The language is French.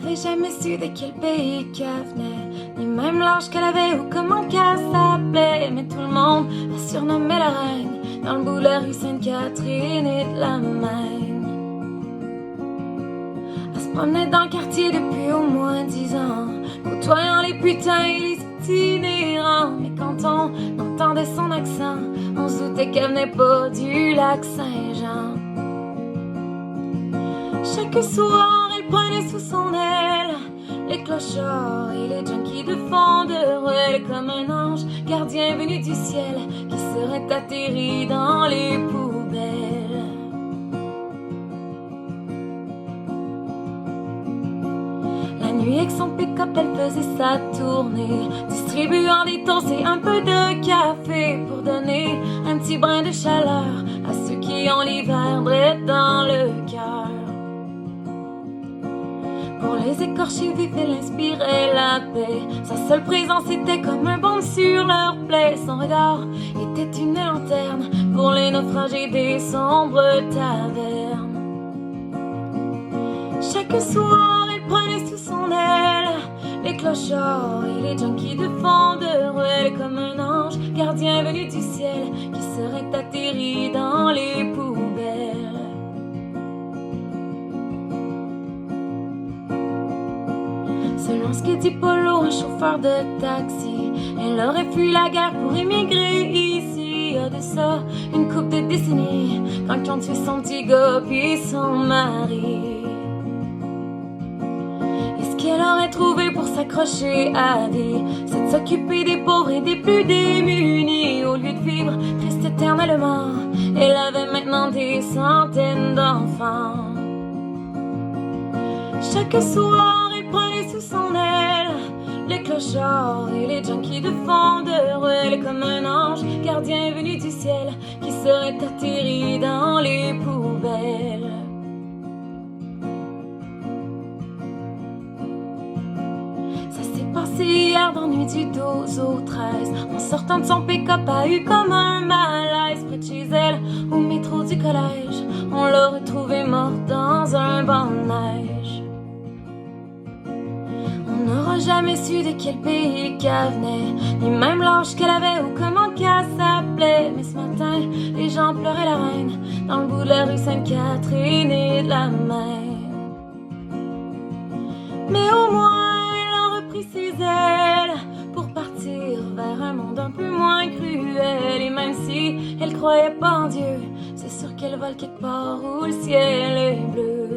n'avait jamais su de quel pays qu'elle venait, ni même l'âge qu'elle avait ou comment qu'elle s'appelait. Mais tout le monde la surnommait la reine, dans le bout de la rue Sainte-Catherine et de la Maine. Elle se promenait dans le quartier depuis au moins 10 ans, côtoyant les putains et les itinérants. Mais quand on entendait son accent, on se doutait qu'elle venait pas du lac Saint-Jean. Chaque soir, elle prenait sous son aile les clochards et les junkies de fond de ruelle, comme un ange gardien venu du ciel qui serait atterri dans les poubelles. La nuit avec son pick-up, elle faisait sa tournée, distribuant des toasts et un peu de café pour donner un petit brin de chaleur à ceux qui ont l'hiver drette dans le cœur. Pour les écorchés vifs, elle inspirait la paix. Sa seule présence était comme un baume sur leur plaie. Son regard était une lanterne pour les naufragés des sombres tavernes. Chaque soir, elle prenait sous son aile les clochards et les junkies de fond de ruelle, comme un ange gardien venu du ciel qui serait atterri dans les poubelles. Selon ce que dit Polo, un chauffeur de taxi, elle aurait fui la guerre pour émigrer ici. A de ça une couple de décennies, quand ils ont tué son petit gars puis son mari. Et ce qu'elle aurait trouvé pour s'accrocher à vie, c'est de s'occuper des pauvres et des plus démunis. Au lieu de vivre triste éternellement, elle avait maintenant des centaines d'enfants. Chaque soir, elle prenait sous son aile les clochards et les junkies de fond de ruelle, comme un ange gardien venu du ciel qui serait atterri dans les poubelles. Ça s'est passé hier dans nuit du 12 au 13. En sortant de son pick-up, a eu comme un malaise près de chez elle, au métro du collège. On l'a retrouvée morte dans un banc de neige. On n'aura jamais su de quel pays qu'elle venait, ni même l'âge qu'elle avait ou comment qu'elle s'appelait. Mais ce matin, les gens pleuraient la reine, dans le bout de la rue Sainte-Catherine et de la Maine. Mais au moins, elle a repris ses ailes pour partir vers un monde un peu moins cruel. Et même si elle croyait pas en Dieu, c'est sûr qu'elle vole quelque part où le ciel est bleu.